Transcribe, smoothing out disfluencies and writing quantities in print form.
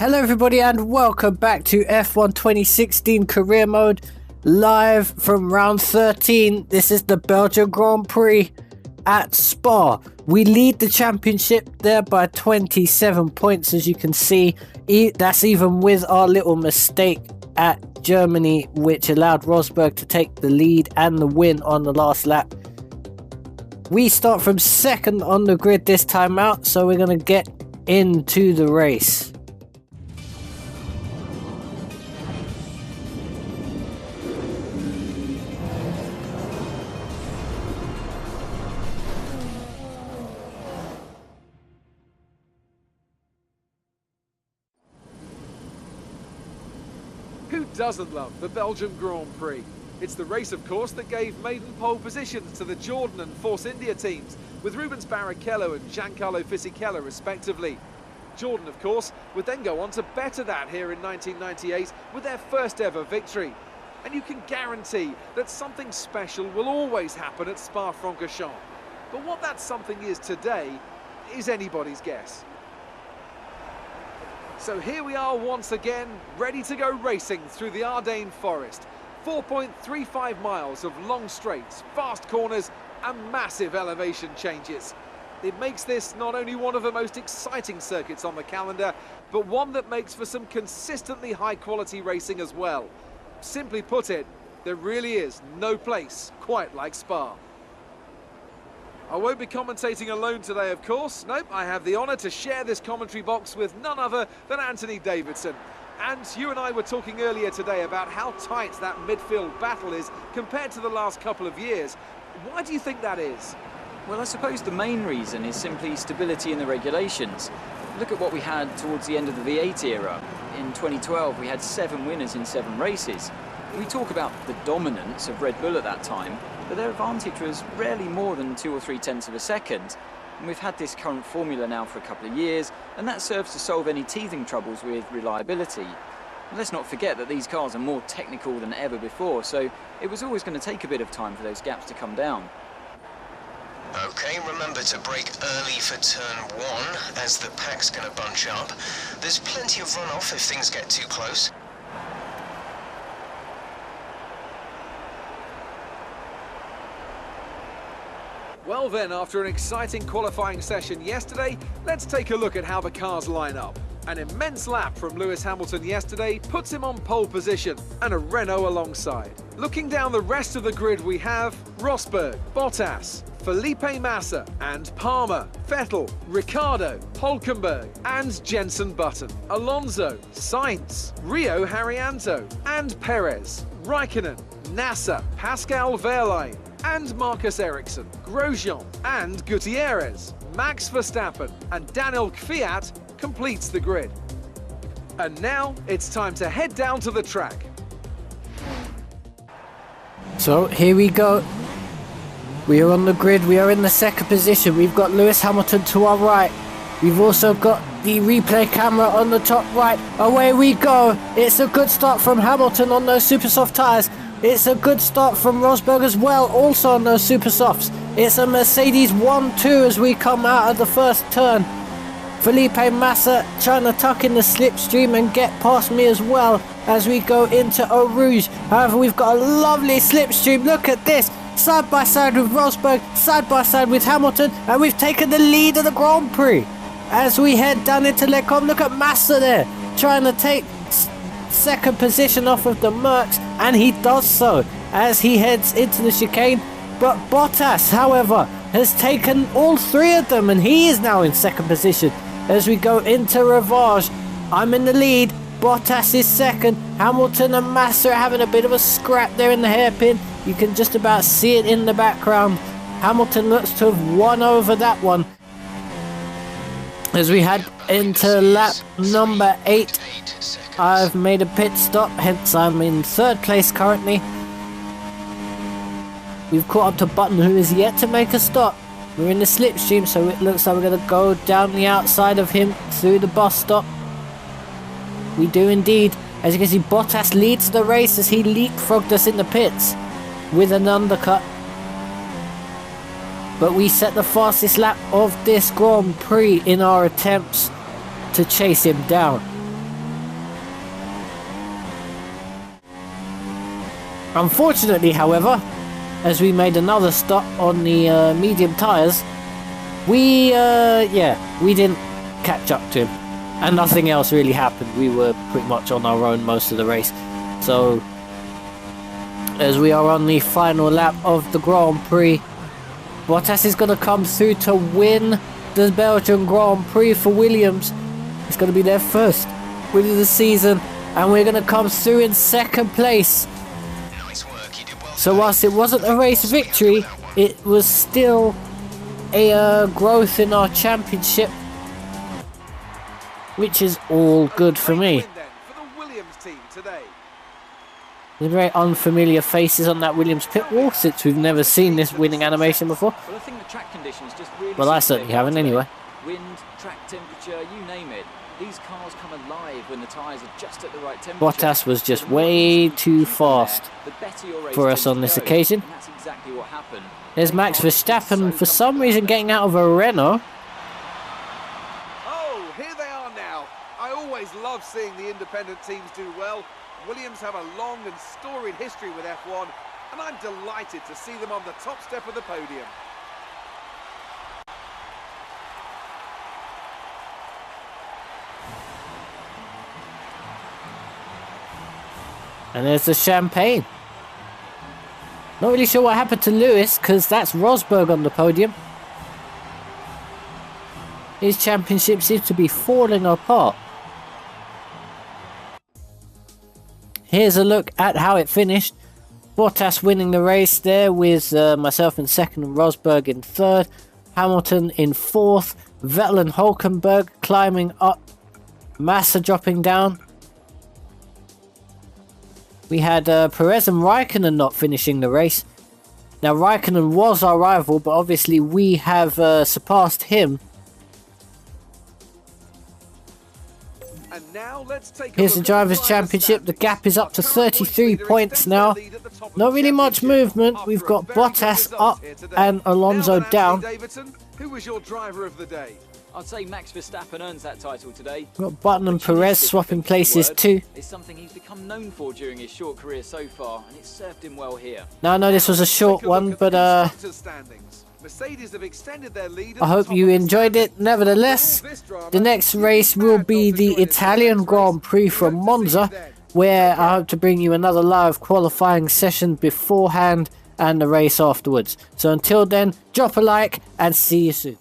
Hello everybody and welcome back to F1 2016 Career Mode, live from round 13. This is the Belgium Grand Prix at Spa. We lead the championship there by 27 points, as you can see. That's even with our little mistake at Germany, which allowed Rosberg to take the lead and the win on the last lap. We start from second on the grid this time out, so we're going to get into the race. Who doesn't love the Belgium Grand Prix? It's the race, of course, that gave maiden pole positions to the Jordan and Force India teams, with Rubens Barrichello and Giancarlo Fisichella respectively. Jordan, of course, would then go on to better that here in 1998 with their first ever victory. And you can guarantee that something special will always happen at Spa-Francorchamps. But what that something is today is anybody's guess. So here we are once again, ready to go racing through the Ardennes forest. 4.35 miles of long straights, fast corners and massive elevation changes. It makes this not only one of the most exciting circuits on the calendar, but one that makes for some consistently high quality racing as well. Simply put it, there really is no place quite like Spa. I won't be commentating alone today, of course. Nope, I have the honour to share this commentary box with none other than Anthony Davidson. And you and I were talking earlier today about how tight that midfield battle is compared to the last couple of years. Why do you think that is? Well, I suppose the main reason is simply stability in the regulations. Look at what we had towards the end of the V8 era. In 2012, we had 7 winners in 7 races. We talk about the dominance of Red Bull at that time, but their advantage was rarely more than 2 or 3 tenths of a second. And we've had this current formula now for a couple of years, and that serves to solve any teething troubles with reliability. And let's not forget that these cars are more technical than ever before, so it was always going to take a bit of time for those gaps to come down. Okay, remember to brake early for turn 1, as the pack's going to bunch up. There's plenty of runoff if things get too close. Well then, after an exciting qualifying session yesterday, let's take a look at how the cars line up. An immense lap from Lewis Hamilton yesterday puts him on pole position, and a Renault alongside. Looking down the rest of the grid, we have Rosberg, Bottas, Felipe Massa and Palmer, Vettel, Ricciardo, Hülkenberg and Jenson Button, Alonso, Sainz, Rio Haryanto and Perez, Raikkonen, Nasser, Pascal Wehrlein and Marcus Ericsson, Grosjean and Gutierrez, Max Verstappen and Daniel Kvyat completes the grid. And now it's time to head down to the track. So here we go. We are on the grid, we are in the second position. We've got Lewis Hamilton to our right. We've also got the replay camera on the top right. Away we go. It's a good start from Hamilton on those super soft tyres. It's a good start from Rosberg as well, also on those super softs. It's a Mercedes 1-2 as we come out of the first turn. Felipe Massa trying to tuck in the slipstream and get past me as well as we go into Eau Rouge. However, we've got a lovely slipstream. Look at this. Side by side with Rosberg, side by side with Hamilton, and we've taken the lead of the Grand Prix. As we head down into Les Combes, look at Massa there, trying to take second position off of the Mercs, and he does so as he heads into the chicane. But Bottas, however, has taken all 3 of them, and he is now in second position. As we go into Rivage, I'm in the lead, Bottas is second, Hamilton and Massa are having a bit of a scrap there in the hairpin. You can just about see it in the background. Hamilton looks to have won over that one. As we head into lap number 8, I've made a pit stop, hence I'm in 3rd place currently. We've caught up to Button, who is yet to make a stop. We're in the slipstream, so it looks like we're going to go down the outside of him through the bus stop. We do indeed. As you can see, Bottas leads the race as he leapfrogged us in the pits with an undercut. But we set the fastest lap of this Grand Prix in our attempts to chase him down. Unfortunately, however, as we made another stop on the medium tyres, we didn't catch up to him. And nothing else really happened. We were pretty much on our own most of the race. So, as we are on the final lap of the Grand Prix, Bottas is going to come through to win the Belgian Grand Prix for Williams. It's going to be their first win of the season, and we're going to come through in second place. Nice work, you did well. So whilst it wasn't a race victory, it was still a growth in our championship, which is all good for me. For the Williams team today. There's very unfamiliar faces on that Williams pit wall, since we've never seen this winning animation before. Well, I think the track conditions just really Well, I suit certainly their haven't today. anyway. Wind, track temperature, you name it. These cars come alive when the tyres are just at the right temperature. Bottas was just So the more way easy too you keep them fast there, the better your race for us tends on to this go. occasion. And that's exactly what happened. There's Max Verstappen, for some reason getting out of a Renault. Oh, here they are now. I always love seeing the independent teams do well. Williams have a long and storied history with F1, and I'm delighted to see them on the top step of the podium. And there's the champagne. Not really sure what happened to Lewis, because that's Rosberg on the podium. His championship seems to be falling apart. Here's a look at how it finished. Bottas winning the race there with myself in second and Rosberg in third. Hamilton in fourth. Vettel and Hulkenberg climbing up. Massa dropping down. We had Perez and Raikkonen not finishing the race. Now Raikkonen was our rival, but obviously we have surpassed him. And now let's take Here's the Drivers' Championship. The gap is up to 33 points now. Not really much movement. We've got Bottas up and Alonso down. Who was your driver of the day? I'd say Max Verstappen earns that title today. Got Button and Perez swapping places too. It's something he's become known for during his short career so far, and it's served him well here. Now I know this was a short one, but Mercedes have extended their lead. I hope you enjoyed it. Nevertheless, the next race will be the Italian Grand Prix from Monza, where I hope to bring you another live qualifying session beforehand and the race afterwards. So until then, drop a like and see you soon.